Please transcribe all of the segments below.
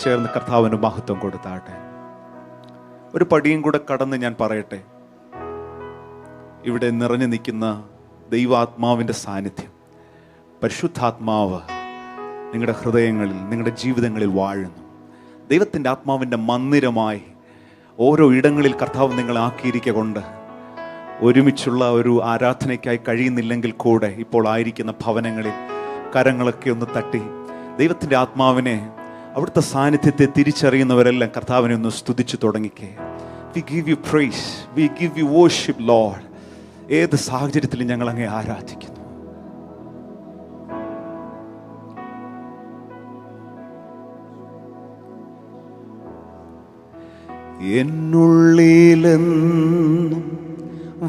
ചേർന്ന് കർത്താവിന് മഹത്വം കൊടുത്താട്ടെ. ഒരു പടിയും കൂടെ കടന്ന് ഞാൻ പറയട്ടെ, ഇവിടെ നിറഞ്ഞു നിൽക്കുന്ന ദൈവാത്മാവിൻ്റെ സാന്നിധ്യം, പരിശുദ്ധാത്മാവ് നിങ്ങളുടെ ഹൃദയങ്ങളിൽ, നിങ്ങളുടെ ജീവിതങ്ങളിൽ വാഴുന്നു. ദൈവത്തിൻ്റെ ആത്മാവിൻ്റെ മന്ദിരമായി ഓരോ ഇടങ്ങളിൽ കർത്താവ് നിങ്ങളെ ആക്കിയിരിക്കൊണ്ട് ഒരുമിച്ചുള്ള ഒരു ആരാധനയ്ക്കായി കഴിയുന്നില്ലെങ്കിൽ കൂടെ ഇപ്പോൾ ആയിരിക്കുന്ന ഭവനങ്ങളിൽ കരങ്ങളൊക്കെ ഒന്ന് തട്ടി ദൈവത്തിൻ്റെ ആത്മാവിനെ, അവിടുത്തെ സാന്നിധ്യത്തെ തിരിച്ചറിയുന്നവരെല്ലാം കർത്താവിനെ ഒന്ന് സ്തുതിച്ചു തുടങ്ങിക്കേ. We give you praise, we give you worship Lord. ഏത് സാഹചര്യത്തിലും ഞങ്ങൾ അങ്ങേ ആരാധിക്കുന്നു. എന്നുള്ളിലെന്നും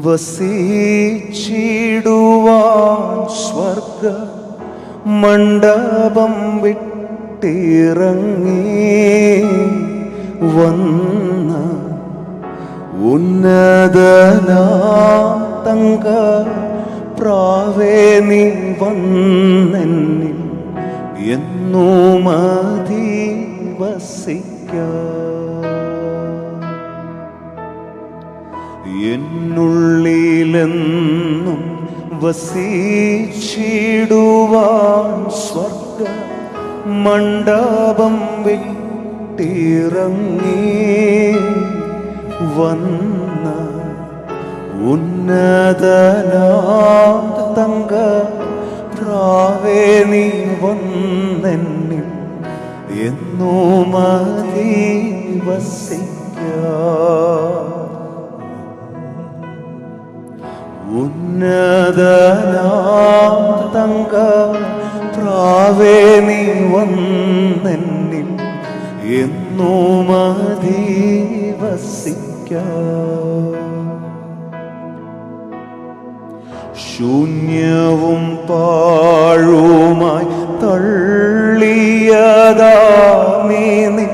വസിച്ചിടുവാൻ സ്വർഗ മണ്ഡപം വിട്ടിറങ്ങി വന്ന ഉന്നതനാം തങ്ക പ്രാവേ നീ വന്നെന്നിൽ എന്നും അധിവസിക്കാം. എന്നുള്ളിലെന്നും വസിച്ചിടുവാൻ സ്വർഗ മണ്ഡപം വിട്ടിറങ്ങി വന്ന ഉന്നതനാം തങ്ക പ്രാവേ നീ വന്നെന്നിൽ എന്നും അധിവസിക്കാം. ഉന്നതനാം തങ്ക പ്രാവേ നീ വന്നെന്നിൽ എന്നും അധിവസിക്കാം. ശൂന്യവും പാഴുമായി തള്ളിയതാമീ നിൻ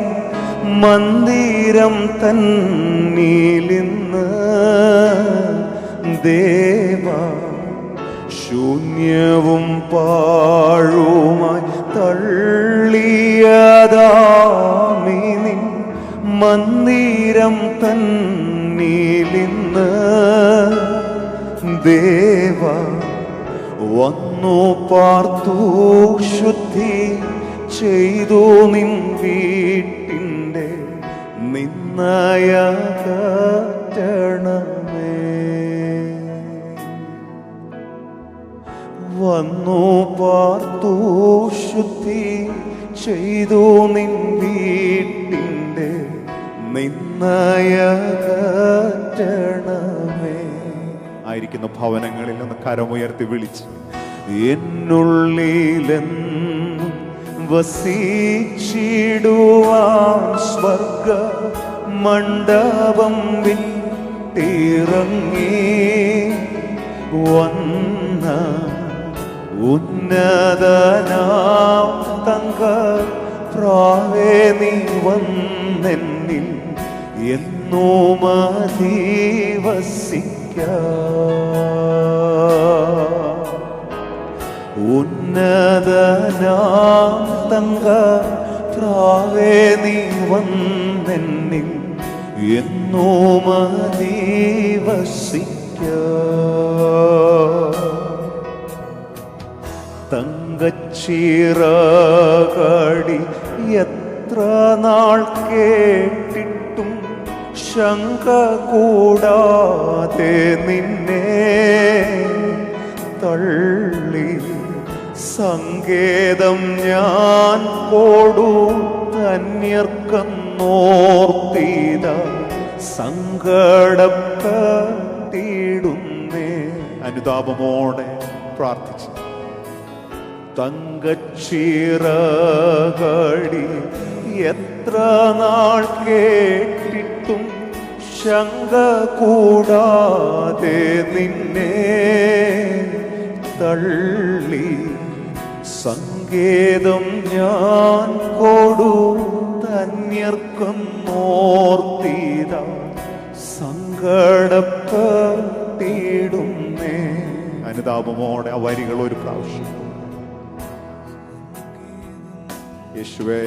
മന്ദിരം തന്നിലിന്ന് ദേവ. ശൂന്യവും പാഴുമായി തള്ളിയതാമീ നിൻ മന്ദിരം തന്നിലിന്ന് ദേവ. വന്നു പാർത്തു ശുദ്ധി ചെയ്തു നിൻ വീട്ടിൻ്റെ നിന്നയകറ്റണമേ. വന്നു പാർത്തു ശുദ്ധി ചെയ്തു നിൻ വീട്ടിൻ്റെ നിന്നയകറ്റണമേ. ആയിരിക്കുന്ന ഭവനങ്ങളിൽ നിന്ന് കരമുയർത്തി വിളിച്ച് എന്നുള്ളിലെന്നും വസിച്ചിടുവാൻ സ്വർഗ മണ്ഡപം വിട്ടിറങ്ങി വന്ന ഉന്നതനാം തങ്ക പ്രാവേ നീ വന്നെന്നിൽ എന്നും അധിവസിക്കാം. ഉന്നതനാം തങ്ക പ്രാവേ നീ വന്നെന്നിൽ എന്നും അധിവസിക്കാം. തങ്കച്ചിറകടി എത്ര നാൾ കേട്ടിട്ടും ശങ്ക കൂടാതെ നിന്നെ തള്ളി സങ്കേതം ഞാൻ കൊടു ധന്യർക്കെന്നോർത്തിത സങ്കടപ്പെട്ടിടുന്നേ. അനുതാപമോടെ പ്രാർത്ഥിച്ചു. തങ്കച്ചിറകടി എത്ര നാൾ കേട്ടിട്ടും ശങ്ക കൂടാതെ നിന്നെ തള്ളി സങ്കേതം ഞാൻ കൊടു ധന്യർക്കെന്നോർത്തിത സങ്കടപ്പെട്ടിടുന്നേ. അനുതാപമോടെ ആ വരികൾ ഒരു പ്രാവശ്യം. യേശുവേ,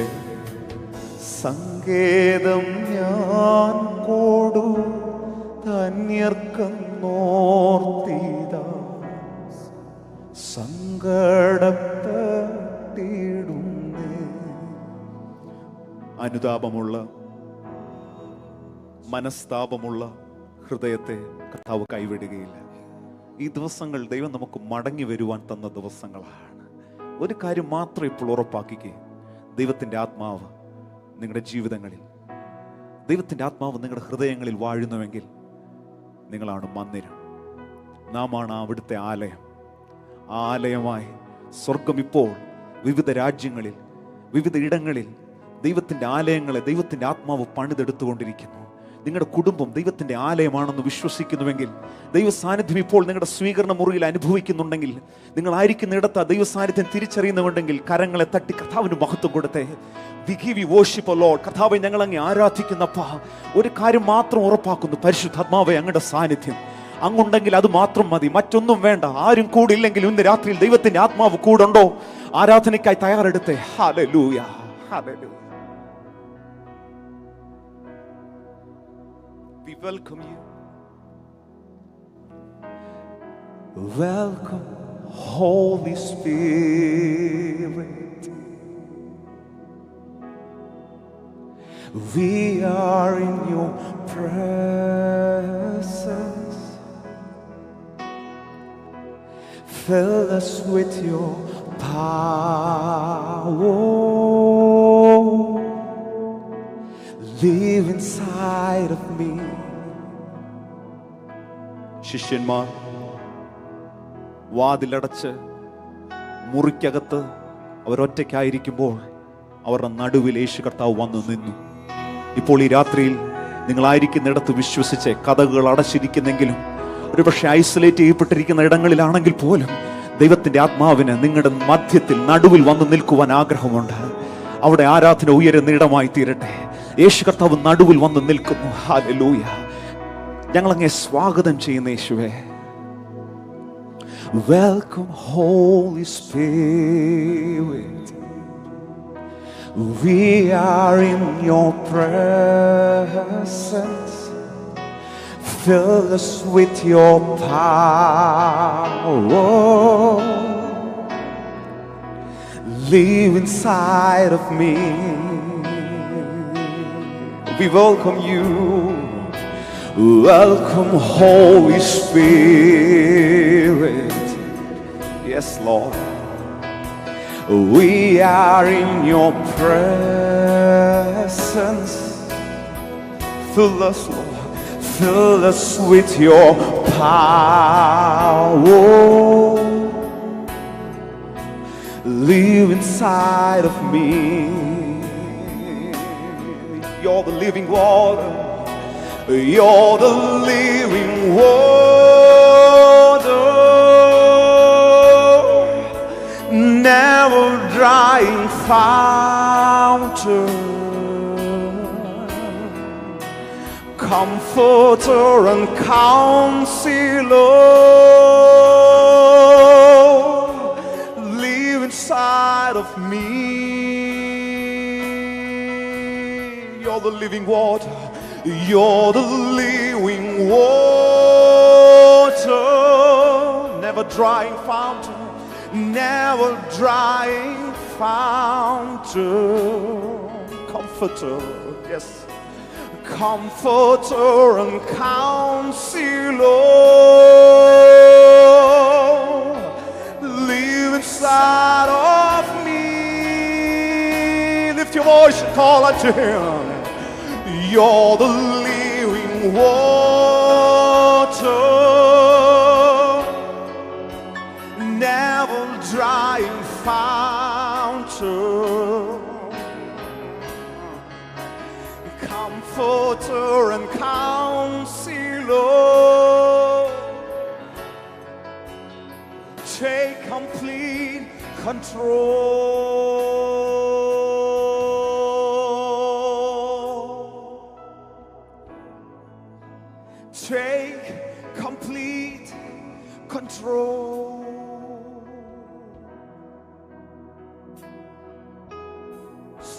സങ്കേതം ഞാൻ കൊടു ധന്യർക്കെന്നോർത്തിത സങ്കടപ്പെട്ടിടുന്നേ. അനുതാപമുള്ള മനസ്താപമുള്ള ഹൃദയത്തെ കർത്താവ് കൈവിടുകയില്ല. ഈ ദിവസങ്ങൾ ദൈവം നമുക്ക് മടങ്ങി വരുവാൻ തന്ന ദിവസങ്ങളാണ്. ഒരു കാര്യം മാത്രം ഇപ്പോൾ ഉറപ്പാക്കിക്കേ, ദൈവത്തിൻ്റെ ആത്മാവ് നിങ്ങളുടെ ജീവിതങ്ങളിൽ, ദൈവത്തിൻ്റെ ആത്മാവ് നിങ്ങളുടെ ഹൃദയങ്ങളിൽ വാഴുന്നുവെങ്കിൽ നിങ്ങളാണ് മന്ദിരം. നാമാണ് അവിടുത്തെ ആലയം. ആ ആലയമായി സ്വർഗം ഇപ്പോൾ വിവിധ രാജ്യങ്ങളിൽ, വിവിധ ഇടങ്ങളിൽ ദൈവത്തിൻ്റെ ആലയങ്ങളെ ദൈവത്തിൻ്റെ ആത്മാവ് പണിതെടുത്തുകൊണ്ടിരിക്കുന്നു. നിങ്ങളുടെ കുടുംബം ദൈവത്തിൻ്റെ ആലയമാണെന്ന് വിശ്വസിക്കുന്നുവെങ്കിൽ, ദൈവ സാന്നിധ്യം ഇപ്പോൾ നിങ്ങളുടെ സ്വീകരണ മുറിയിൽ അനുഭവിക്കുന്നുണ്ടെങ്കിൽ, നിങ്ങളായിരിക്കുന്നിടത്ത് ദൈവ സാന്നിധ്യം തിരിച്ചറിയുന്നുണ്ടെങ്കിൽ കരങ്ങളെ തട്ടി കർത്താവിന് മഹത്വം കൊടുത്തേ. We give you worship, O Lord. കർത്താവെ, ഞങ്ങൾ അങ്ങ് ആരാധിക്കുന്നപ്പാ. ഒരു കാര്യം മാത്രം ഉറപ്പാക്കുന്നു, പരിശുദ്ധാത്മാവേ, അങ്ങയുടെ സാന്നിധ്യം അങ്ങുണ്ടെങ്കിൽ അത് മാത്രം മതി, മറ്റൊന്നും വേണ്ട. ആരും കൂടില്ലെങ്കിൽ ഇന്ന് രാത്രിയിൽ ദൈവത്തിന്റെ ആത്മാവ് കൂടുണ്ടോ? ആരാധനയ്ക്കായി തയ്യാറെടുത്തേ. Hallelujah, hallelujah. We welcome you. Welcome, Holy Spirit. We are in your presence. Fill us with your power. Live inside of me. ശിഷ്യന്മാർ വാതിലടച്ച് മുറിക്കകത്ത് അവരൊറ്റയ്ക്കായിരിക്കുമ്പോൾ അവരുടെ നടുവിൽ യേശു കർത്താവ് വന്നു നിന്നു. ഇപ്പോൾ ഈ രാത്രിയിൽ നിങ്ങളായിരിക്കുന്നിടത്ത് വിശ്വസിച്ച് കതകുകൾ അടച്ചിരിക്കുന്നെങ്കിലും, ഒരുപക്ഷെ ഐസൊലേറ്റ് ചെയ്യപ്പെട്ടിരിക്കുന്ന ഇടങ്ങളിലാണെങ്കിൽ പോലും ദൈവത്തിന്റെ ആത്മാവിന് നിങ്ങളുടെ മധ്യത്തിൽ നടുവിൽ വന്ന് നിൽക്കുവാൻ ആഗ്രഹമുണ്ട്. അവിടെ ആരാധന ഉയരുന്ന ഇടമായി തീരട്ടെ. യേശു കർത്താവ് നടുവിൽ വന്ന് നിൽക്കുന്നു. ഹല്ലേലൂയ. ഞങ്ങളങ്ങേ സ്വാഗതം ചെയ്യുന്ന യേശുവേ. Welcome, Holy Spirit. We are in your presence. Fill us with your power. Live inside of me. We welcome you. Welcome, Holy Spirit. Yes, Lord. We are in your presence. Fill us, Lord. Fill us with your power. Live inside of me. You're the living water. You're the living water. Never drying fountain. Comforter and counselor. Live inside of me. You're the living water. You're the living water. Never drying fountain. Never drying fountain. Comforter, yes. Comforter and counselor. Live inside of me. Lift your voice and call unto him. You're the living water. Never drying fountain. Comforter and counselor. Take complete control. Take complete control.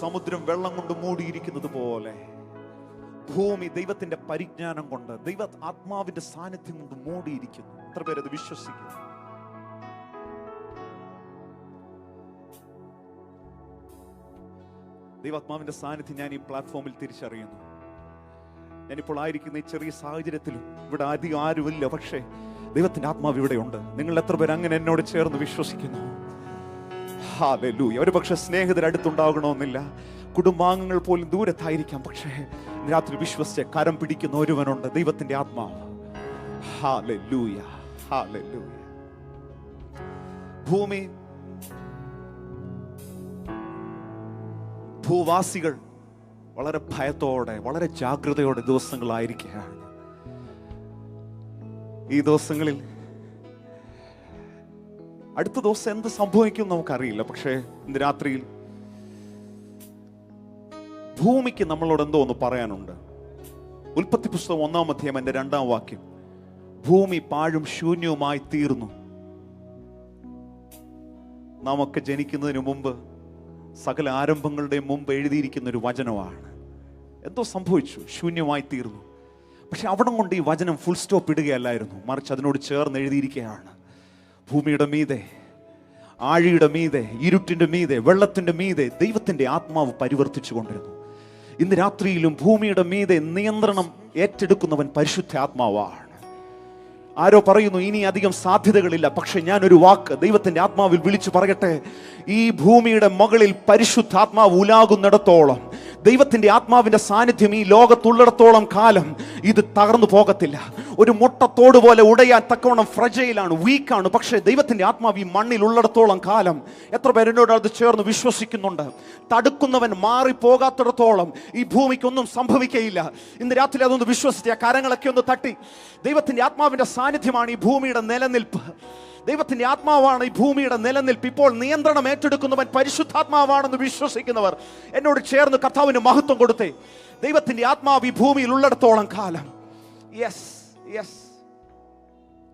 സമുദ്രം വെള്ളം കൊണ്ട് മൂടിയിരിക്കുന്നത് പോലെ ഭൂമി ദൈവത്തിന്റെ പരിജ്ഞാനം കൊണ്ട്, ദൈവ ആത്മാവിന്റെ സാന്നിധ്യം കൊണ്ട് മൂടിയിരിക്കുന്നു. എത്ര പേരത് വിശ്വസിക്കുന്നു? ദൈവാത്മാവിന്റെ സാന്നിധ്യം ഞാൻ ഈ പ്ലാറ്റ്ഫോമിൽ തിരിച്ചറിയുന്നു. ഞാനിപ്പോൾ ആയിരിക്കുന്ന ഈ ചെറിയ സാഹചര്യത്തിലും ഇവിടെ അധികം ആരുമില്ല, പക്ഷേ ദൈവത്തിന്റെ ആത്മാവ് ഇവിടെയുണ്ട്. നിങ്ങൾ എത്ര പേര് അങ്ങനെ എന്നോട് ചേർന്ന് വിശ്വസിക്കുന്നു? ഹല്ലേലൂയ. ഒരു പക്ഷെ സ്നേഹിതർ അടുത്തുണ്ടാകണമെന്നില്ല, കുടുംബാംഗങ്ങൾ പോലും ദൂരത്തായിരിക്കാം, പക്ഷേ രാത്രി വിശ്വസിച്ച് കരം പിടിക്കുന്ന ഒരുവനുണ്ട്, ദൈവത്തിന്റെ ആത്മാവ്. Hallelujah, hallelujah. ഭൂവാസികൾ വളരെ ഭയത്തോടെ, വളരെ ജാഗ്രതയോടെ ദിവസങ്ങളായിരിക്കുകയാണ്. ഈ ദിവസങ്ങളിൽ അടുത്ത ദിവസം എന്ത് സംഭവിക്കും നമുക്കറിയില്ല, പക്ഷേ ഇന്ന് രാത്രിയിൽ ഭൂമിക്ക് നമ്മളോട് എന്തോ ഒന്ന് പറയാനുണ്ട്. ഉൽപ്പത്തി പുസ്തകം 1-ാം അധ്യായം 2-ാം വാക്യം, ഭൂമി പാഴും ശൂന്യവുമായി തീർന്നു. നാം ഒക്കെ ജനിക്കുന്നതിന് മുമ്പ്, സകല ആരംഭങ്ങളുടെയും മുമ്പ് എഴുതിയിരിക്കുന്ന ഒരു വചനമാണ്. എന്തോ സംഭവിച്ചു, ശൂന്യമായി തീർന്നു. പക്ഷെ അവിടെ കൊണ്ട് ഈ വചനം ഫുൾ സ്റ്റോപ്പ് ഇടുകയല്ലായിരുന്നു, മറിച്ച് അതിനോട് ചേർന്ന് എഴുതിയിരിക്കുകയാണ്, ഭൂമിയുടെ മീതെ, ആഴിയുടെ മീതെ, ഇരുട്ടിന്റെ മീതെ, വെള്ളത്തിന്റെ മീതെ ദൈവത്തിന്റെ ആത്മാവ് പരിവർത്തിച്ചു കൊണ്ടിരുന്നു. ഇന്ന് രാത്രിയിലും ഭൂമിയുടെ മീതെ നിയന്ത്രണം ഏറ്റെടുക്കുന്നവൻ പരിശുദ്ധ ആത്മാവാണ്. ആരോ പറയുന്നു ഇനി അധികം സാധ്യതകളില്ല, പക്ഷെ ഞാനൊരു വാക്ക് ദൈവത്തിന്റെ ആത്മാവിൽ വിളിച്ചു പറയട്ടെ, ഈ ഭൂമിയുടെ മുകളിൽ പരിശുദ്ധാത്മാവ് ഉലാകുന്നിടത്തോളം, ദൈവത്തിന്റെ ആത്മാവിന്റെ സാന്നിധ്യം ഈ ലോകത്തുള്ളിടത്തോളം കാലം ഇത് തകർന്നു പോകത്തില്ല. ഒരു മുട്ടത്തോട് പോലെ ഉടയാൻ തക്കവണ്ണം ഫ്രജയിലാണ്, വീക്കാണ്. പക്ഷേ ദൈവത്തിന്റെ ആത്മാവ് ഈ മണ്ണിൽ ഉള്ളിടത്തോളം കാലം, എത്ര പേരെന്നോട് അത് ചേർന്ന് വിശ്വസിക്കുന്നുണ്ട്? തടുക്കുന്നവൻ മാറിപ്പോകാത്തിടത്തോളം ഈ ഭൂമിക്കൊന്നും സംഭവിക്കയില്ല. ഇന്ന് രാത്രി അതൊന്ന് വിശ്വസിച്ച് കരങ്ങളൊക്കെ ഒന്ന് തട്ടി. ദൈവത്തിന്റെ ആത്മാവിന്റെ സാന്നിധ്യമാണ് ഈ ഭൂമിയുടെ നിലനിൽപ്പ്. ദൈവത്തിന്റെ ആത്മാവാണ് ഈ ഭൂമിയുടെ നിലനിൽപ്പ്. ഇപ്പോൾ നിയന്ത്രണം ഏറ്റെടുക്കുന്നവൻ പരിശുദ്ധാത്മാവാണെന്ന് വിശ്വസിക്കുന്നവർ എന്നോട് ചേർന്ന് കർത്താവിന് മഹത്വം കൊടുത്തേ. ദൈവത്തിന്റെ ആത്മാവ് ഈ ഭൂമിയിൽ ഉള്ളിടത്തോളം കാലം, യെസ് യെസ്,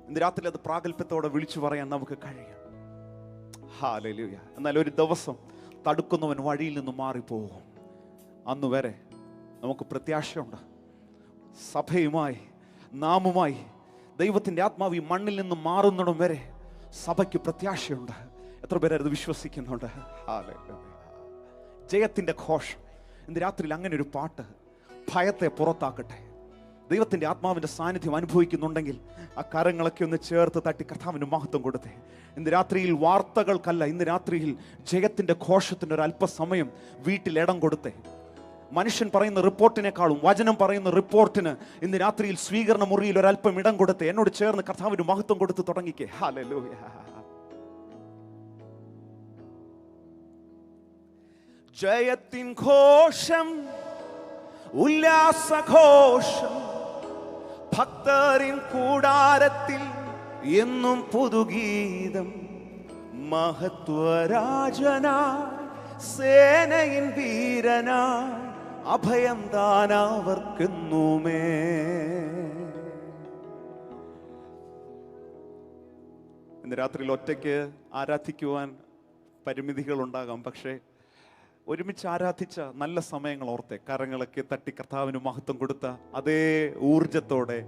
ഇന്ന് രാത്രി അത് പ്രാഗൽഭ്യത്തോടെ വിളിച്ചു പറയാൻ നമുക്ക് കഴിയും. ഹല്ലേലൂയ. എന്നാൽ ഒരു ദിവസം തടുക്കുന്നവൻ വഴിയിൽ നിന്ന് മാറിപ്പോകും. അന്ന് വരെ നമുക്ക് പ്രത്യാശയുണ്ട്. സഭയുമായി, നാമുമായി ദൈവത്തിന്റെ ആത്മാവ് ഈ മണ്ണിൽ നിന്ന് മാറുന്നിടം വരെ സഭയ്ക്ക് പ്രത്യാശയുണ്ട്. എത്ര പേരത് വിശ്വസിക്കുന്നുണ്ട്? ജയത്തിന്റെ ഘോഷം. ഇന്ന് രാത്രിയിൽ അങ്ങനെ ഒരു പാട്ട് ഭയത്തെ പുറത്താക്കട്ടെ. ദൈവത്തിന്റെ ആത്മാവിന്റെ സാന്നിധ്യം അനുഭവിക്കുന്നുണ്ടെങ്കിൽ ആ കരങ്ങളൊക്കെ ഒന്ന് ചേർത്ത് തട്ടി കർത്താവിന് മഹത്വം കൊടുത്തേ. ഇന്ന് രാത്രിയിൽ വാർത്തകൾക്കല്ല, ഇന്ന് രാത്രിയിൽ ജയത്തിന്റെ ഘോഷത്തിന് ഒരു അല്പസമയം വീട്ടിൽ ഇടം കൊടുത്തേ. മനുഷ്യൻ പറയുന്ന റിപ്പോർട്ടിനേക്കാളും വചനം പറയുന്ന റിപ്പോർട്ടിന് ഇന്ന് രാത്രിയിൽ സ്വീകരണ മുറിയിൽ ഒരല്പം ഇടം കൊടുത്ത് എന്നോട് ചേർന്ന് കർത്താവിന് മഹത്വം കൊടുത്ത് തുടങ്ങിക്കേ. ഹല്ലേലൂയ. ജയത്തിൻ ഘോഷം, ഉല്ലാസഘോഷം, ഭക്തരിൻ കൂടാരത്തിൽ എന്നും പുതുഗീതം. മഹത്വരാജനായി, സേനയിൻ വീരനായി, അഭയം ദാനവർക്കെന്നുമേ. ഇന്ന് രാത്രിയിൽ ഒറ്റയ്ക്ക് ആരാധിക്കുവാൻ പരിമിതികൾ ഉണ്ടാകാം, പക്ഷേ ഒരുമിച്ച് ആരാധിച്ച നല്ല സമയങ്ങൾ ഓർത്തെ കരങ്ങളൊക്കെ തട്ടി കർത്താവിന് മഹത്വം കൊടുത്ത അതേ ഊർജത്തോടെ,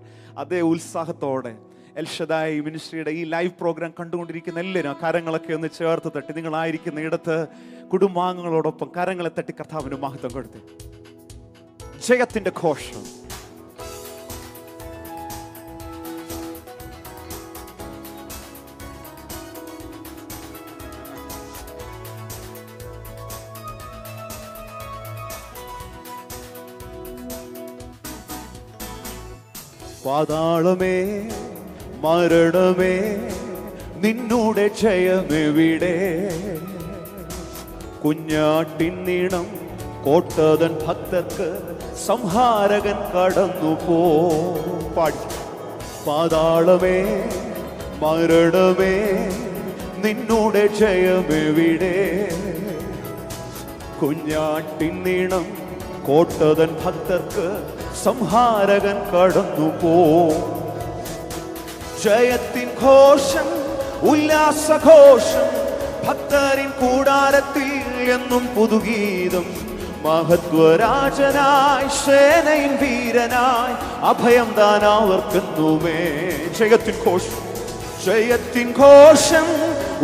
അതേ ഉത്സാഹത്തോടെ എൽ ഷദായ് മിനിസ്ട്രിയുടെ ഈ ലൈവ് പ്രോഗ്രാം കണ്ടുകൊണ്ടിരിക്കുന്ന എല്ലാവരും കരങ്ങളൊക്കെ ഒന്ന് ചേർത്ത് തട്ടി, നിങ്ങളായിരിക്കുന്ന ഇടത്ത് കുടുംബാംഗങ്ങളോടൊപ്പം കരങ്ങളെ തട്ടി കർത്താവിന് മഹത്വം കൊടുത്ത് ജയത്തിന്റെ ഘോഷം. പാതാളമേ, മരണമേ, നിന്നുടെ ജയമെവിടെ? കുഞ്ഞാട്ടിൻ നീണം കോട്ടതൻ ഭക്തർക്ക് സംഹാരകൻ കടന്നു പാടി. പാതാളമേ, മരണമേ, നിന്നുടെ ജയമെവിടെ? കുഞ്ഞാട്ടിൻ നീണം കോട്ടതൻ ഭക്തർക്ക് സംഹാരകൻ കടന്നു ജയത്തിൻ ഘോഷം, ഉല്ലാസഘോഷം, ഭക്തരിൻ കൂടാരത്തിൽ എന്നും പുതുഗീതം. മഹത്വരാജനായി സേനയിൻ വീരനായി അഭയം താൻ അവർക്കെന്നുമേ. ജയത്തിൻ ഘോഷം, ജയത്തിൻ ഘോഷം,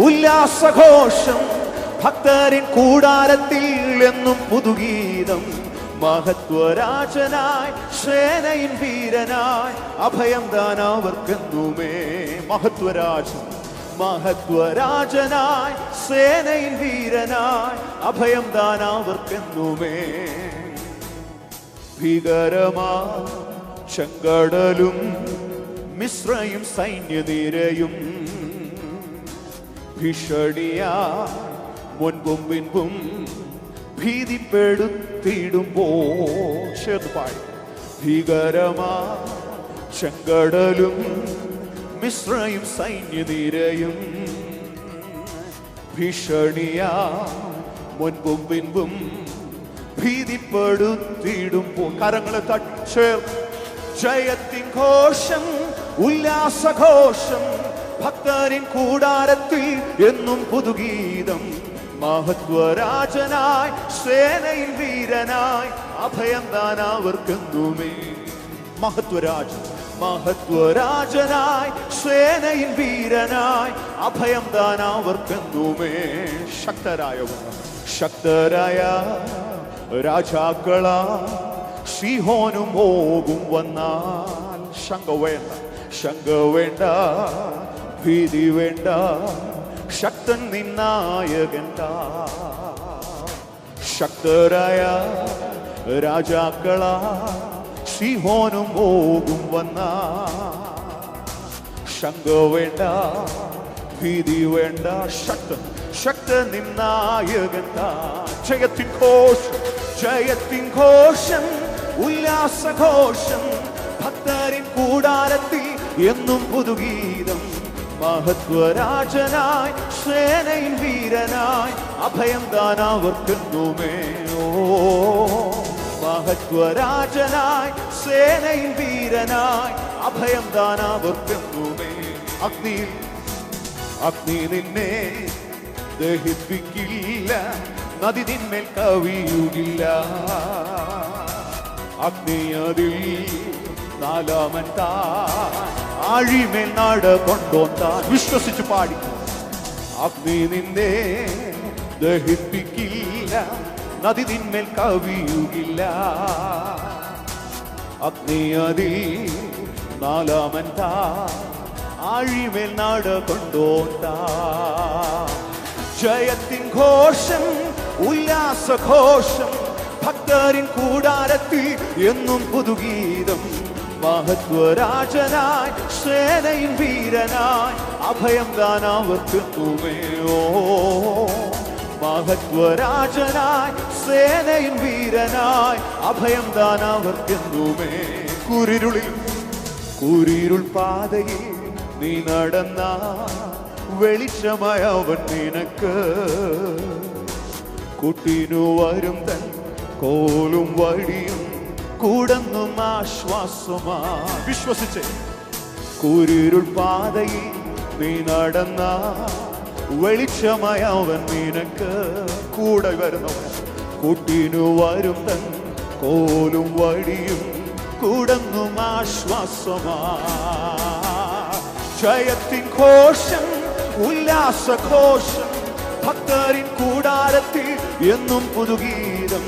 ഉല്ലാസഘോഷം, ഭക്തരിൻ കൂടാരത്തിൽ എന്നും പുതുഗീതം. മഹത്വരാജനായി സേനയിൻ വീരനായി അഭയം താൻ അവർക്കെന്നുമേ. മഹത്വരാജൻ, മഹത്വരാജനായി സേനയിൻ വീരനായി അഭയം താൻ അവർക്കെന്നുമേ. ഭീകരമാ ചെങ്കടലും മിശ്രയും സൈന്യനിരയും ഭീഷണിയാ മുൻപും പിൻപും ഭീതിപ്പെടുത്തിയിടുമ്പോൾ ചേർന്ന് പാടി. ഭീകരമാ ചെങ്കടലും മിശ്രയും സൈന്യനിരയും ഭീഷണിയാ മുൻപും പിൻപും ഭീതിപ്പെടുത്തിയിടുമ്പോൾ കരങ്ങളെ തട്ടിച്ചേർ. ജയത്തിൻ ഘോഷം, ഉല്ലാസഘോഷം, ഭക്തരിൻ കൂടാരത്തിൽ എന്നും പുതുഗീതം. മഹത്വരാജനായി സേനയിൽ വീരനായി അഭയം താൻ അവർക്കെന്നുമേ. മഹത്വരാജൻ, മഹത്വരാജനായി സേനയിൽ വീരനായി അഭയം താൻ അവർക്കെന്നുമേ. ശക്തരായവർ, ശക്തരായ രാജാക്കളാ സിഹോനും ഓഗും വന്നാൽ ശങ്ക വേണ്ട, ശങ്ക വേണ്ട, ഭീതി വേണ്ട, ശക്തൻ നിന്നായകൻ. ശക്തരായ രാജാക്കളാ സിഹോനും ഓഗും വന്നാൽ ശങ്ക വേണ്ട, ഭീതി വേണ്ട, ശക്തൻ, ശക്തൻ നിന്നായകൻ. ജയത്തിൻ ഘോഷം, ജയത്തിൻ ഘോഷം, ഉല്ലാസഘോഷം, ഭക്തരിൻ കൂടാരത്തിൽ എന്നും പുതുഗീതം. മഹത്വരാജനായി സേനയിൽ വീരനായി അഭയം താൻ അവർക്കെന്നുമേ. ഓ മഹത്വരാജനായി സേനയിൽ വീരനായി അഭയം താൻ അവർക്കെന്നുമേ. അഗ്നിയിൽ, അഗ്നി നിന്നെ ദഹിപ്പിക്കില്ല, നദി നിന്മേൽ കവിയുകില്ല. അഗ്നി അതിൽ നാലാമൻ താൻ ആഴിമേൽ നാട കൊണ്ടോന്താൻ. വിശ്വസിച്ച് പാടി. അഗ്നി നിന്നെ ദഹിപ്പിക്കില്ല, നദി നിന്മേൽ കവിയുകില്ല. അഗ്നി അതിൽ നാലാമൻ താൻ ആഴിമേൽ നാട കൊണ്ടോന്താൻ. ജയത്തിൻ ഘോഷം, ഉല്ലാസഘോഷം, ഭക്തരിൻ കൂടാരത്തിൽ എന്നും പുതുഗീതം. മഹത്വരാജനായി സേനയിൻ വീരനായി അഭയം താൻ അവർക്കെന്നുമേ. ഓ മഹത്വരാജനായി സേനയിൻ വീരനായി അഭയം താൻ അവർക്കെന്നുമേ. കുരിരുളിൽ, കുരിരുൾ പാതയിൽ നീ നടന്ന വെളിച്ചമായ അവൻ നിനക്ക്. കുട്ടിനു വരും തൻ കോലും വഴിയും കൂടന്നും ആശ്വാസമാ. വിശ്വസിച്ച്. കുരിരുൾ പാതയിൽ നീ നടന്ന വെളിച്ചമായ അവൻ നിനക്ക്. കൂടെ വരുന്നവൻ കുട്ടിനു വരും തൻ കോലും വഴിയും കൂടന്നും ആശ്വാസമാ. ജയത്തിൻ ഘോഷം, ഉല്ലാസഘോഷം, ഭക്തരിൻ കൂടാരത്തിൽ എന്നും പുതുഗീതം.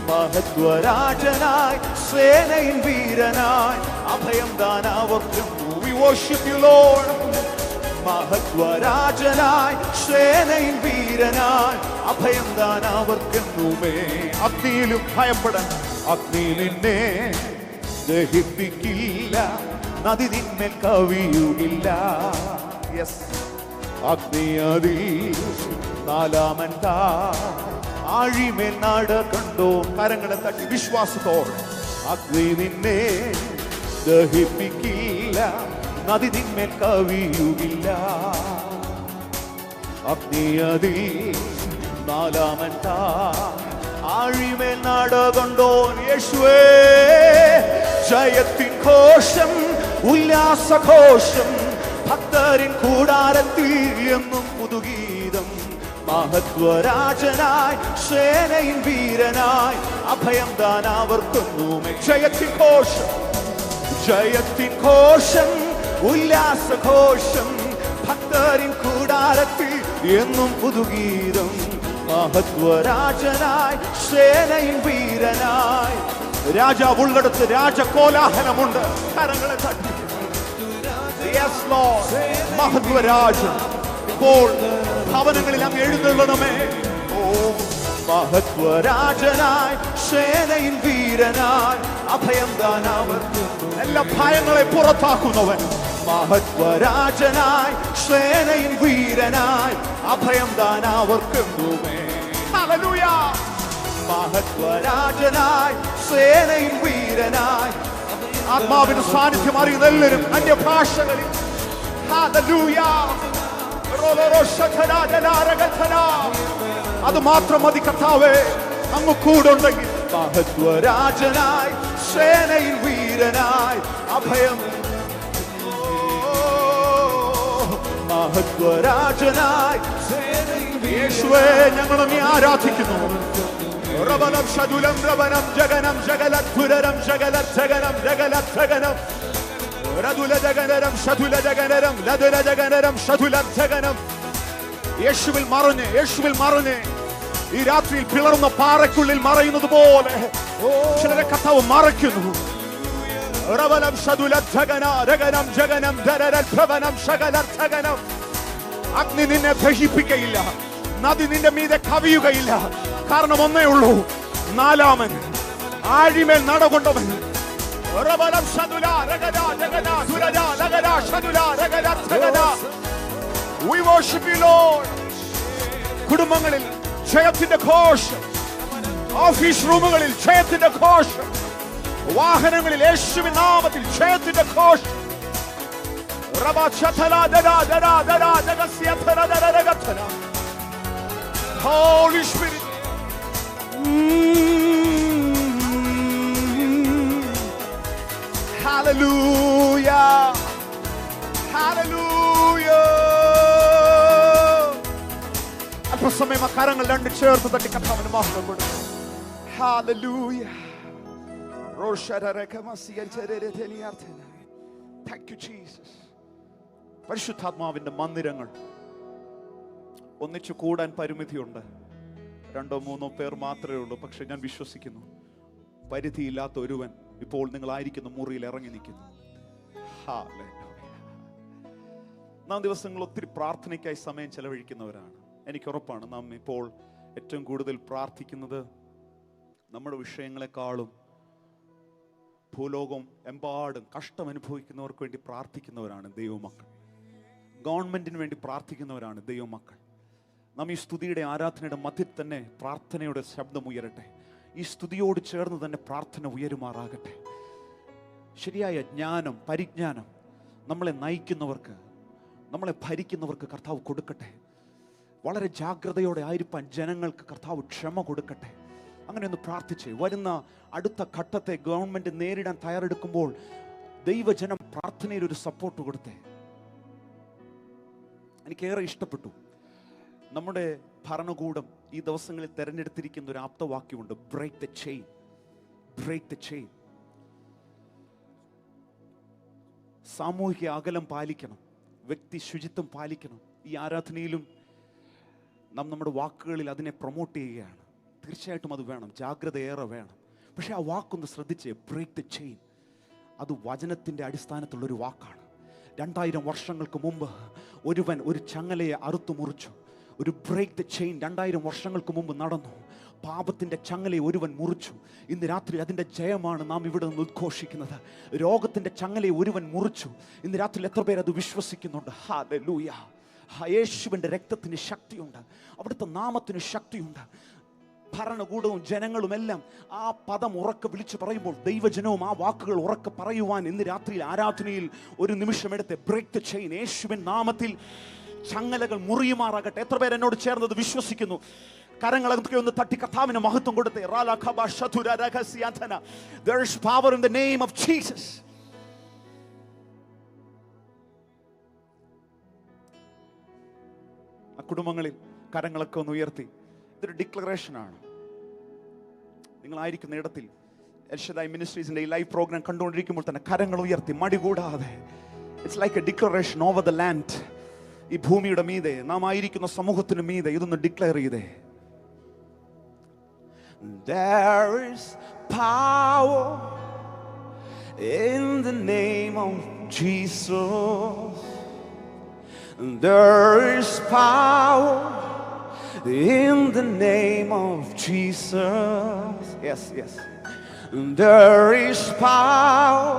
മഹത്വരാജനായി സേനയിൻ വീരനായി അഭയം താൻ അവർക്കെന്നു. We worship you Lord. മഹത്വരാജനായി സേനയിൻ വീരനായി അഭയം താൻ അവർക്കെന്നുമേ. അഗ്നിയിലും ഭയപ്പെടാൻ, അഗ്നി നിന്നെ ദഹിപ്പിക്കില്ല, നദി നിന്മേൽ കവിയുകില്ല. യെസ്. അഗ്നി അതിൽ നാലാമൻ താൻ ആഴിമേൽ നാട കണ്ടോ. കരങ്ങളെ തട്ടി വിശ്വാസത്തോടെ. അഗ്നി നിന്നെ ദഹിപ്പിക്കില്ല, നദി നിന്മേൽ കവിയുകില്ല. അഗ്നി അതിൽ നാലാമൻ താൻ ആഴിമേൽ നാട കണ്ടോ. യേശുവേ. ജയത്തിൻ ഘോഷം, ഉല്ലാസഘോഷം, ഭക്തരിൻ കൂടാരത്തിൽ എന്നും പുതുഗീതം. മഹത്വരാജനായി സേനയിൻ വീരനായി അഭയം താൻ അവർക്കുന്നു. ജയത്തിൻ ഘോഷം, ജയത്തിൻ ഘോഷം, ഉല്ലാസഘോഷം, ഭക്തരിൻ കൂടാരത്തിൽ എന്നും പുതുഗീതം. മഹത്വരാജനായി സേനയിൻ വീരനായി. രാജാവ് ഉള്ളിടത്ത് രാജകോലാഹലമുണ്ട്. കരങ്ങളെ തട്ടി. Yes Lord, മഹത്വരാജൻ ഇപ്പോൾ ഭവനങ്ങളിൽ അങ്ങ് എഴുന്നള്ളണമേ. ഓ മഹത്വരാജനായി സേനയിൻ വീരനായി അഭയം താൻ അവർക്കുന്നു. എല്ലാ ഭയങ്ങളെ പുറത്താക്കുന്നവൻ. മഹത്വരാജനായി സേനയിൻ വീരനായി അഭയം താൻ അവർക്കുന്നുമേ. ഹല്ലേലൂയ. മഹത്വരാജനായി സേനയിൻ വീരനായി. ആത്മാവിന്റെ സാന്നിധ്യം അറിയുന്ന എല്ലാവരും അന്യഭാഷകളിൽ ഹല്ലേലൂയ. അത് മാത്രം മതി കർത്താവേ, അങ്ങ് കൂടുണ്ടെങ്കിൽ. മഹത്വരാജനായി സേനയിൽ വീരനായി അഭയം. മഹത്വരാജനായി യേശുവേ ഞങ്ങൾ അങ്ങേ ആരാധിക്കുന്നു. റവനം ശതുലം റവനം ജഗനം ജഗലധുരം ജഗലധഗനം ജഗലധഗനം രതുലജഗനരം ശതുലജഗനരം ലതുലജഗനരം ശതുലധഗനം. യേശുവിൽ മറഞ്ഞ്, യേശുവിൽ മറഞ്ഞ് ഈ രാത്രിയിൽ പിളർന്ന പാറയ്ക്കുള്ളിൽ മറയുന്നത് പോലെ ചിലരെ കർത്താവ് മറയ്ക്കുന്നു. റവനം ശതുലധഗന രഗനം ജഗനം ധരരഭവനം ശകലധഗനം. അഗ്നി നിന്നെ ദഹിപ്പിക്കയില്ല, നദി നിന്റെ മീതെ കവിയുകയില്ല. കാരണം ഒന്നേ ഉള്ളൂ, നാലാമൻ ആഴിമേൽ നടകൊണ്ടവൻ. We worship you, Lord. കുടുംബങ്ങളിൽ ജയത്തിന്റെ ഘോഷം, ഓഫീസ് റൂമുകളിൽ ജയത്തിന്റെ ഘോഷം, വാഹനങ്ങളിൽ യേശുവിൻ നാമത്തിൽ ജയത്തിന്റെ ഘോഷം. Holy Spirit. Hallelujah. Hallelujah. അല്പസമയം ആ കരങ്ങൾ രണ്ട് ചേർത്ത് തട്ടി കർത്താവിന് മഹത്വം കൊടുക്കും. Hallelujah. Thank you Jesus. പരിശുദ്ധാത്മാവിന്റെ മന്ദിരങ്ങൾ ഒന്നിച്ചു കൂടാൻ പരിമിതിയുണ്ട്. 2-3 പേർ മാത്രമേ ഉള്ളൂ. പക്ഷെ ഞാൻ വിശ്വസിക്കുന്നു പരിധിയില്ലാത്ത ഒരുവൻ ഇപ്പോൾ നിങ്ങളായിരിക്കുന്ന മുറിയിൽ ഇറങ്ങി നിൽക്കുന്നു. നാം ദിവസങ്ങൾ ഒത്തിരി പ്രാർത്ഥനയ്ക്കായി സമയം ചെലവഴിക്കുന്നവരാണ്. എനിക്ക് ഉറപ്പാണ് നാം ഇപ്പോൾ ഏറ്റവും കൂടുതൽ പ്രാർത്ഥിക്കുന്നത് നമ്മുടെ വിഷയങ്ങളെക്കാളും ഭൂലോകം എമ്പാടും കഷ്ടം അനുഭവിക്കുന്നവർക്ക് വേണ്ടി പ്രാർത്ഥിക്കുന്നവരാണ് ദൈവമക്കൾ. ഗവൺമെന്റിന് വേണ്ടി പ്രാർത്ഥിക്കുന്നവരാണ് ദൈവമക്കൾ. നാം ഈ സ്തുതിയുടെ ആരാധനയുടെ മധ്യത്തിൽ തന്നെ പ്രാർത്ഥനയുടെ ശബ്ദം ഉയരട്ടെ. ഈ സ്തുതിയോട് ചേർന്ന് തന്നെ പ്രാർത്ഥന ഉയരുമാറാകട്ടെ. ശരിയായ ജ്ഞാനം, പരിജ്ഞാനം നമ്മളെ നയിക്കുന്നവർക്ക്, നമ്മളെ ഭരിക്കുന്നവർക്ക് കർത്താവ് കൊടുക്കട്ടെ. വളരെ ജാഗ്രതയോടെ ആയിരിക്കാൻ ജനങ്ങൾക്ക് കർത്താവ് ക്ഷമ കൊടുക്കട്ടെ. അങ്ങനെ ഒന്ന് പ്രാർത്ഥിച്ച് വരുന്ന അടുത്ത ഘട്ടത്തെ ഗവൺമെന്റ് നേരിടാൻ തയ്യാറെടുക്കുമ്പോൾ ദൈവജനം പ്രാർത്ഥനയിൽ ഒരു സപ്പോർട്ട് കൊടുത്തേ. എനിക്കേറെ ഇഷ്ടപ്പെട്ടു. നമ്മുടെ ഭരണകൂടം ഈ ദിവസങ്ങളിൽ തെരഞ്ഞെടുത്തിരിക്കുന്ന ഒരു ആപ്തവാക്യമുണ്ട്, break the chain. Break the chain. സാമൂഹിക അകലം പാലിക്കണം, വ്യക്തി ശുചിത്വം പാലിക്കണം. ഈ ആരാധനയിലും നാം നമ്മുടെ വാക്കുകളിൽ അതിനെ പ്രൊമോട്ട് ചെയ്യുകയാണ്. തീർച്ചയായിട്ടും അത് വേണം, ജാഗ്രത ഏറെ വേണം. പക്ഷെ ആ വാക്കൊന്ന് ശ്രദ്ധിച്ച്, ബ്രേക്ക് ദ ചെയിൻ. അത് വചനത്തിൻ്റെ അടിസ്ഥാനത്തിലുള്ളൊരു വാക്കാണ്. 2000 വർഷങ്ങൾക്ക് മുമ്പ് ഒരുവൻ ഒരു ചങ്ങലയെ അറുത്തു മുറിച്ചു. ഒരു ബ്രേക്ക് ദ ചെയിൻ 2000 വർഷങ്ങൾക്ക് മുമ്പ് നടന്നു. പാപത്തിൻ്റെ ചങ്ങലയെ ഒരുവൻ മുറിച്ചു. ഇന്ന് രാത്രി അതിൻ്റെ ജയമാണ് നാം ഇവിടെ നിന്ന് ഉദ്ഘോഷിക്കുന്നത്. രോഗത്തിൻ്റെ ചങ്ങലയെ ഒരുവൻ മുറിച്ചു. ഇന്ന് രാത്രി എത്ര പേർ അത് വിശ്വസിക്കുന്നുണ്ട്? ഹല്ലേലൂയ. യേശുവിൻ്റെ രക്തത്തിന് ശക്തിയുണ്ട്, അവിടുത്തെ നാമത്തിന് ശക്തിയുണ്ട്. ഭരണകൂടവും ജനങ്ങളുമെല്ലാം ആ പദം ഉറക്കെ വിളിച്ചു പറയുമ്പോൾ ദൈവജനവും ആ വാക്കുകൾ ഉറക്കെ പറയുവാൻ ഇന്ന് രാത്രിയിൽ ആരാധനയിൽ ഒരു നിമിഷമെടുത്ത് ബ്രേക്ക് ദ ചെയിൻ. യേശുവിൻ നാമത്തിൽ ചങ്ങലകൾ മുറിയുമാറാകട്ടെ. എത്ര പേർ എന്നോട് ചേർന്നത് വിശ്വസിക്കുന്നു? കരങ്ങളൊക്കെ ഒന്ന് തട്ടി കർത്താവിന് മഹത്വം കൊടുത്തേ. There is power in the name of Jesus. കുടുംബങ്ങളിൽ കരങ്ങളൊക്കെ ഒന്ന് ഉയർത്തി. ഇതൊരു ഡിക്ലറേഷനാണ്. നിങ്ങളായിരിക്കുന്ന ഇടത്തിൽ എൽഷദായ് മിനിസ്ട്രീസിന്റെ ഈ ലൈവ് പ്രോഗ്രാം കണ്ടുകൊണ്ടിരിക്കുമ്പോൾ തന്നെ കരങ്ങൾ ഉയർത്തി മടി കൂടാതെ, it's like A declaration over the land. ഈ ഭൂമിയുടെ മീതെ, നാം ആയിരിക്കുന്ന സമൂഹത്തിന് മീതെ ഇതൊന്ന് ഡിക്ലെയർ ചെയ്തേ. There is power in the name of Jesus. There is power in the name of Jesus. Yes, yes. There is power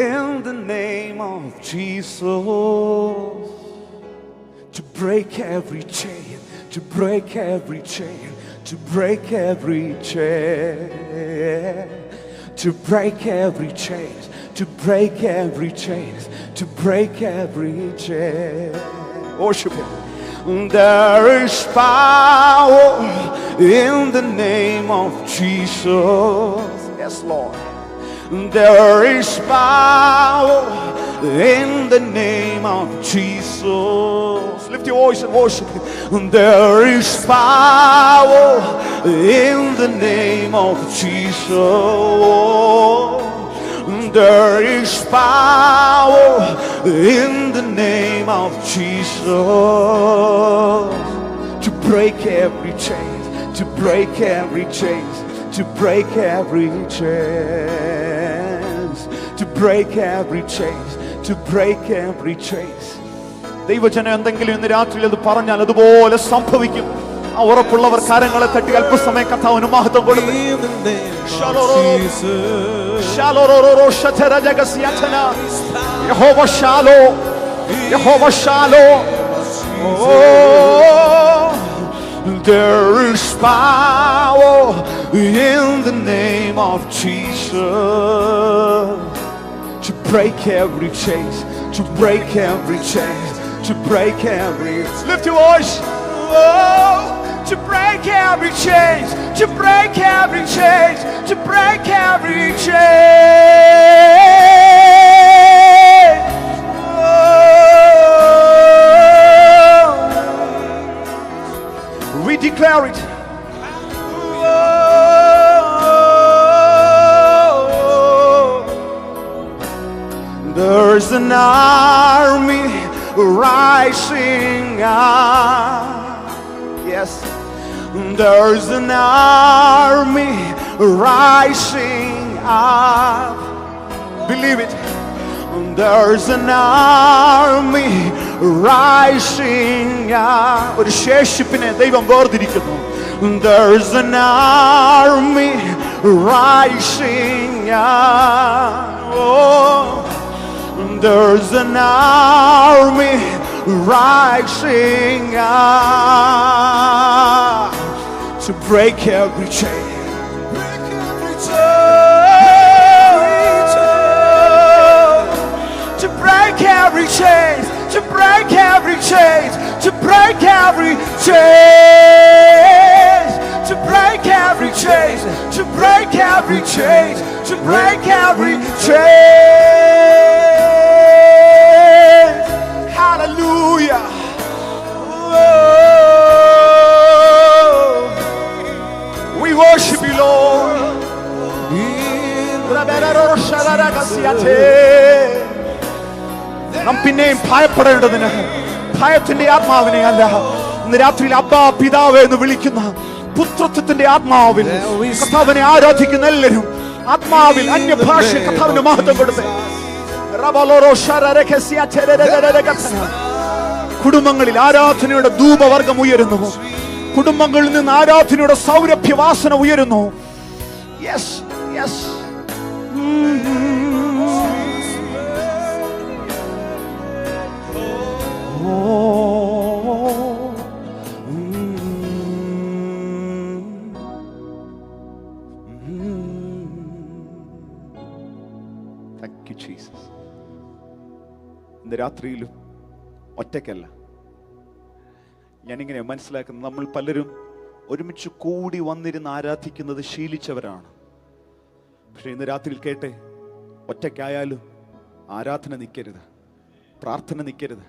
in the name of Jesus to break every chain, to break every chain, to break every chain, to break every chain, to break every chain, to break every chain. Worship Him. There is power in the name of Jesus. Yes, Lord. There is power in the name of Jesus. Lift your voice and worship Him. There is power in the name of Jesus. There is power in the name of Jesus to break every chain, to break every chain, to break every chain, to break every chain, to break every chain. ദൈവജനം എന്തെങ്കിലും ഇന്ന് രാത്രി അത് പറഞ്ഞാൽ അതുപോലെ സംഭവിക്കും. ആ ഉറപ്പുള്ളവർ കരങ്ങളെ തട്ടി അല്പസമയം കർത്താവിന് മഹത്വം കൊടുക്കും. യഹോവ ശാലോ, യഹോവ shallow. There is power in the name of Jesus to break every chain, to break every chain, to break every. Lift your voice. Oh, to break every chain, to break every chain, to break every chain. Oh, we declare it. Oh, there's an army rising up. Yes, there's an army rising up. Believe it. There's an army rising up. ഒരു ശേഷിപ്പിനെ ദൈവം വേർതിരിക്കുന്നു. There's an army rising up. Oh, there's an army rising up to break every chain, to break every chain, to break every chain, to break every chain, to break every chain, to break every chain, to break every chain. Hallelujah. Oh, we worship you, Lord. നാം പിന്നെയും ഭയപ്പെടേണ്ടതിന് ഭയത്തിന്റെ ആത്മാവിനെ അല്ല, ഇന്ന് രാത്രിയിൽ അബ്ബാ പിതാവേ എന്ന് വിളിക്കുന്ന പുത്രത്വത്തിന്റെ ആത്മാവിൽ കർത്താവിനെ ആരാധിക്കുന്ന എല്ലാവരും ആത്മാവിൽ അന്യഭാഷ കർത്താവിന് മഹത്വം കൊടുത്തേ. കുടുംബങ്ങളിൽ ആരാധനയുടെ ധൂപവർഗം ഉയരുന്നു. കുടുംബങ്ങളിൽ നിന്ന് ആരാധനയുടെ സൗരഭ്യവാസന ഉയരുന്നു. Yes yes. Thank you, Jesus. ഇന്ന് രാത്രിയിലും ഒറ്റയ്ക്കല്ല. ഞാനിങ്ങനെ മനസ്സിലാക്കുന്നത്, നമ്മൾ പലരും ഒരുമിച്ച് കൂടി വന്നിരുന്ന് ആരാധിക്കുന്നത് ശീലിച്ചവരാണ്. പക്ഷെ ഇന്ന് രാത്രിയിൽ കേട്ടെ, ഒറ്റയ്ക്കായാലും ആരാധന നിൽക്കരുത്, പ്രാർത്ഥന നിൽക്കരുത്,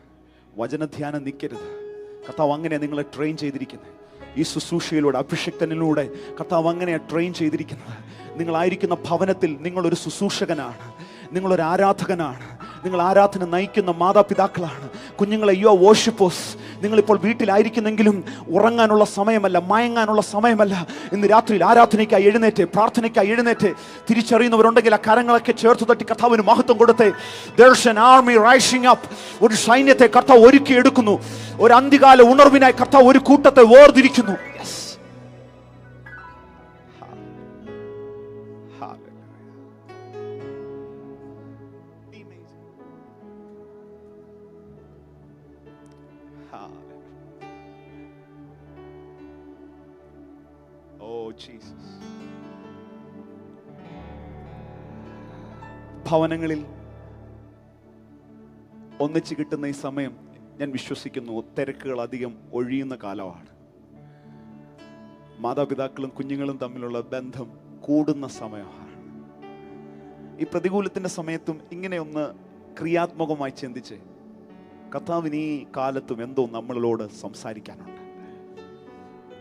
വചനധ്യാനം നിൽക്കരുത്. കർത്താവ് അങ്ങനെ നിങ്ങളെ ട്രെയിൻ ചെയ്തിരിക്കുന്നത്. ഈ ശുശ്രൂഷയിലൂടെ, അഭിഷിക്തനിലൂടെ കർത്താവ് അങ്ങനെയാണ് ട്രെയിൻ ചെയ്തിരിക്കുന്നത്. നിങ്ങളായിരിക്കുന്ന ഭവനത്തിൽ നിങ്ങളൊരു ശുശ്രൂഷകനാണ്, നിങ്ങളൊരു ആരാധകനാണ്, നിങ്ങൾ ആരാധന നയിക്കുന്ന മാതാപിതാക്കളാണ്. കുഞ്ഞുങ്ങളെ, യു ആർ വോർഷിപ്പേഴ്സ്. നിങ്ങളിപ്പോൾ വീട്ടിലായിരിക്കുന്നെങ്കിലും ഉറങ്ങാനുള്ള സമയമല്ല, മയങ്ങാനുള്ള സമയമല്ല. ഇന്ന് രാത്രിയിൽ ആരാധനയ്ക്കായി എഴുന്നേറ്റ്, പ്രാർത്ഥനയ്ക്കായി എഴുന്നേറ്റ് തിരിച്ചറിയുന്നവരുണ്ടെങ്കിൽ ആ കരങ്ങളൊക്കെ ചേർത്ത് തട്ടി കർത്താവിന് മഹത്വം കൊടുത്തേ. There's an army rising up. ഒരു സൈന്യത്തെ കർത്താവ് ഒരുക്കിയെടുക്കുന്നു. ഒരു അന്ത്യകാല ഉണർവിനായി കർത്താവ് ഒരു കൂട്ടത്തെ വേർതിരിക്കുന്നു. ഭവനങ്ങളിൽ ഒന്നിച്ച് കിട്ടുന്ന ഈ സമയം ഞാൻ വിശ്വസിക്കുന്നു തിരക്കുകൾ അധികം ഒഴിയുന്ന കാലമാണ്. മാതാപിതാക്കളും കുഞ്ഞുങ്ങളും തമ്മിലുള്ള ബന്ധം കൂടുന്ന സമയമാണ്. ഈ പ്രതികൂലത്തിന്റെ സമയത്തും ഇങ്ങനെ ഒന്ന് ക്രിയാത്മകമായി ചിന്തിച്ച് കർത്താവിന് ഈ കാലത്തും എന്തോ നമ്മളോട് സംസാരിക്കാനുണ്ട്.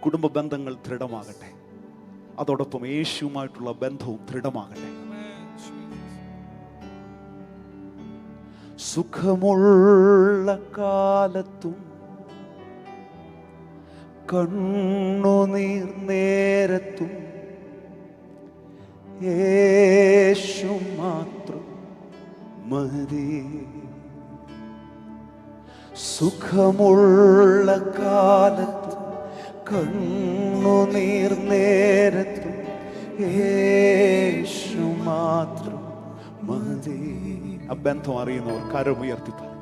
കുടുംബ ബന്ധങ്ങൾ ദൃഢമാകട്ടെ, അതോടൊപ്പം യേശുവുമായിട്ടുള്ള ബന്ധവും ദൃഢമാകട്ടെ. സുഖമുള്ള കാലത്തും കണ്ണുനീർ നേരത്തും യേശു മാത്രം മതി. സുഖമുള്ള കാലത്തും കണ്ണുനീർ നേരത്തും യേശു മാത്രം മതി. ആ ബന്ധം അറിയുന്നവർ കരമുയർത്തി പറയും.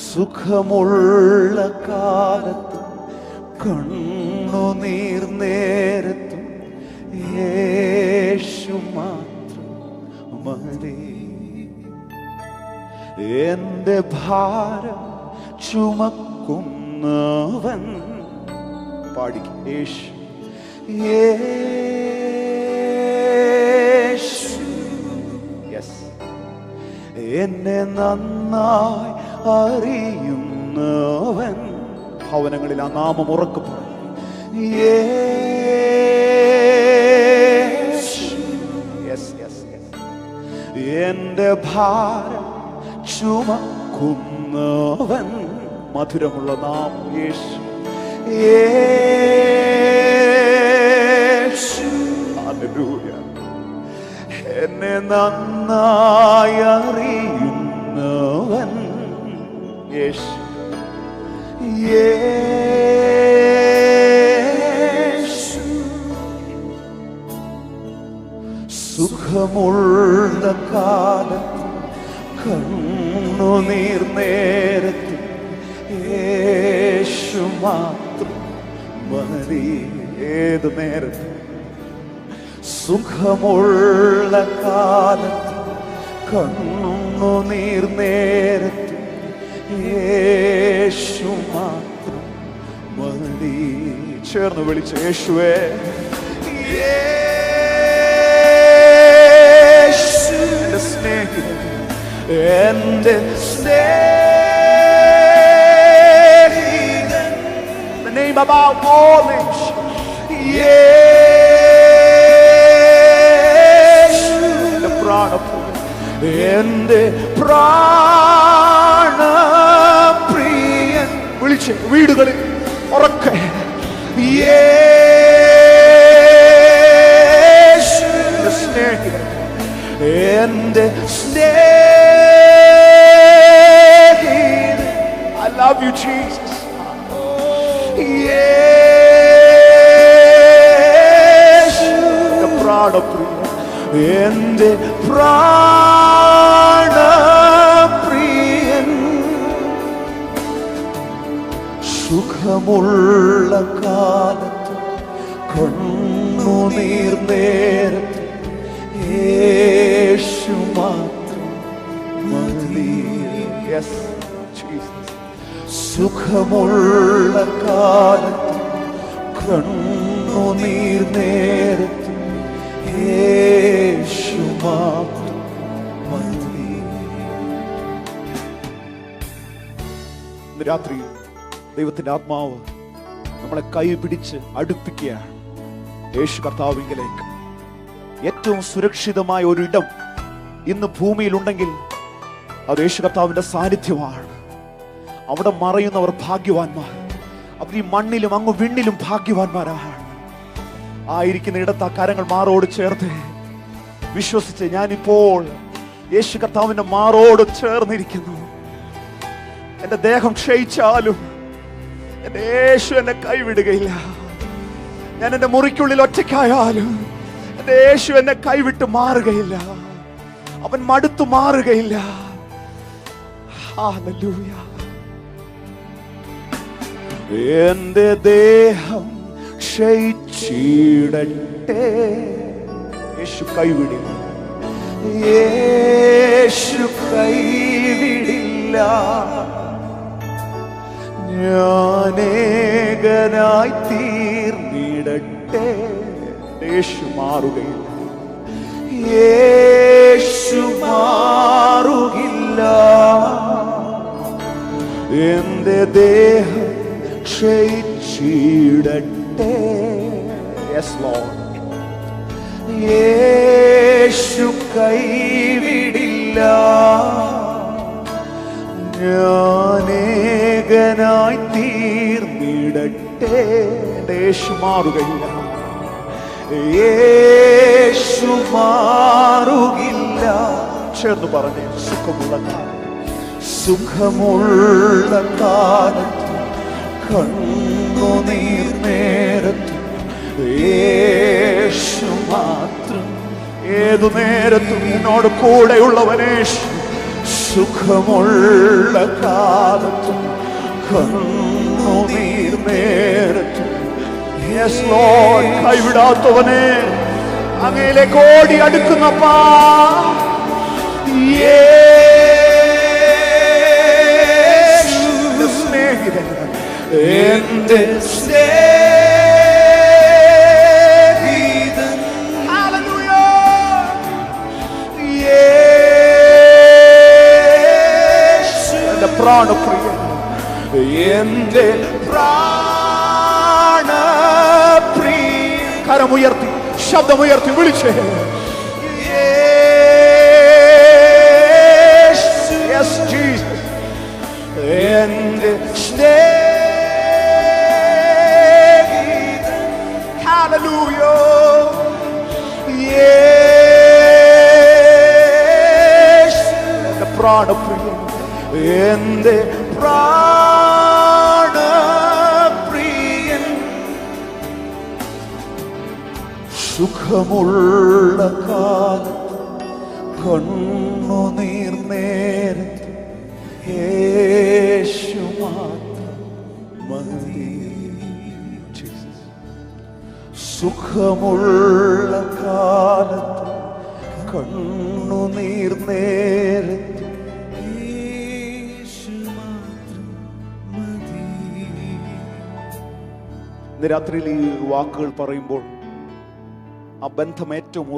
സുഖമുള്ള കാലത്തും കണ്ണുനീർ നേരത്തും യേശു മാത്രം മതി. എന്റെ ഭാരം ചുമക്കുന്നവൻ പാടിക്കും യേശു. യെസ്, എന്നെ നന്നായി അറിയുന്നവൻ. ഭവനങ്ങളിൽ ആ നാമം ഉറക്കെ പറയും. എന്റെ ഭാരം ചുമക്കുന്നവൻ. മധുരമുള്ള നാമം യേശു. ഹല്ലേലൂയ. എന്നെ നന്നായി അറിയുന്നവൻ യേശു. സുഖമുള്ള കാലത്ത് കണ്ണുനീർ നേരത്ത് യേശു മാത്രം മതി. ഏത് നേരത്ത് സുഖമുള്ള കാലത്ത് കണ്ണുനീർ നേരത്ത് യേശു മാത്രം മതി. ചേർന്ന് വിളിച്ച് യേശുവേ. എന്റെ സ്നേഹിതൻ, എന്റെ സ്നേഹിതൻ, the name above all names. എന്റെ പ്രാണപ്രിയൻ, എന്റെ പ്രാണപ്രിയൻ. വിളിച്ച് വീടുകളിൽ ഉറക്കെ എന്റെ സ്നേഹിതൻ, എന്റെ സ്നേഹിതൻ. I love you, Jesus. പ്രാണപ്രിയൻ, എന്റെ പ്രാണപ്രിയൻ. സുഖമുള്ള കാലത്ത് കണ്ണുനീർ നേരത്ത് യേശു മാത്രം മതി. Yes Jesus. സുഖമുള്ള കാലത്ത് കണ്ണുനീർ നേരത്ത് യേശു മാത്രം മതി. ഇന്ന് രാത്രി ദൈവത്തിന്റെ ആത്മാവ് നമ്മളെ കൈ പിടിച്ച് അടുപ്പിക്കുകയാണ് യേശു കർത്താവിലേക്ക്. ഏറ്റവും സുരക്ഷിതമായ ഒരു ഇടം ഇന്ന് ഭൂമിയിലുണ്ടെങ്കിൽ അത് യേശു കർത്താവിന്റെ സാന്നിധ്യമാണ്. അവിടെ മറയുന്നവർ ഭാഗ്യവാന്മാർ. അവർ ഈ മണ്ണിലും അങ്ങ് വിണ്ണിലും ഭാഗ്യവാന്മാരാണ്. ആയിരിക്കുന്ന ഇടത്ത് ആ കരങ്ങൾ മാറോട് ചേർത്ത് വിശ്വസിച്ച് ഞാനിപ്പോൾ യേശു കർത്താവിന്റെ മാറോട് ചേർന്നിരിക്കുന്നു. എന്റെ ദേഹം ക്ഷയിച്ചാലും എന്റെ യേശു എന്നെ കൈവിടുകയില്ല. ഞാൻ എന്റെ മുറിക്കുള്ളിൽ ഒറ്റയ്ക്കായാലും എന്റെ യേശു എന്നെ കൈവിട്ട് മാറുകയില്ല. അവൻ മടുത്തു മാറുകയില്ല. ഹല്ലേലൂയ. എന്റെ ദേഹം ക്ഷയിച്ചിടട്ടെ, യേശു കൈവിടില്ല. യേശു കൈവിടില്ല. ഞാനേകനായി തീർന്നിടട്ടെ, യേശു മാറുകയില്ല. യേശു മാറുകില്ല. എന്റെ ദേഹം ക്ഷയിച്ചിടട്ടെ. Yes, Lord. യേശു കൈവിടില്ല. ഞാനേകനായി തീർന്നിടട്ടെ, യേശു മാറുകയില്ല. യേശു മാറുകില്ല. ചേർന്ന് പറഞ്ഞേ, സുഖമുള്ള കാലം, സുഖമുള്ള കാലത്ത്, കണ്ണുനീർ നേരത്ത് യേശു മാത്രം. ഏതു നേരത്തും എന്നോട് കൂടെയുള്ളവനേശു. സുഖമുള്ള കാലത്തും കണ്ണുനീർ നേരത്തും. യെസ് ലോർഡ്, കൈവിടാത്തവനെ, അങ്ങയിലേക്ക് ഓടി അടുക്കുന്നപ്പാ. യേശു സ്നേഹിതൻ, എന്റെ സ്നേഹിതൻ. ഹല്ലേലൂയ. യേശു എന്റെ പ്രാണപ്രിയൻ, എന്റെ പ്രാണപ്രിയൻ. കരമുയർത്തി, ശബ്ദമുയർത്തി വിളിച്ചേ. യെസ് ജീസസ്, എന്റെ സ്നേഹിതൻ. ഹല്ലേലൂയ. യേശു എന്റെ പ്രാണപ്രിയൻ, എന്റെ പ്രാണപ്രിയൻ. സുഖമുള്ള കാലത്ത്, കണ്ണുനീർ നേരത്ത് യേശു മാത്രം മതി. സുഖമുള്ള കാലത്ത്, കണ്ണുനീർ നേരത്ത് യേശു മാത്രം മതി. ഇന്ന് രാത്രിയിൽ ഈ വാക്കുകൾ പറയുമ്പോൾ ആ ബന്ധം ഏറ്റവും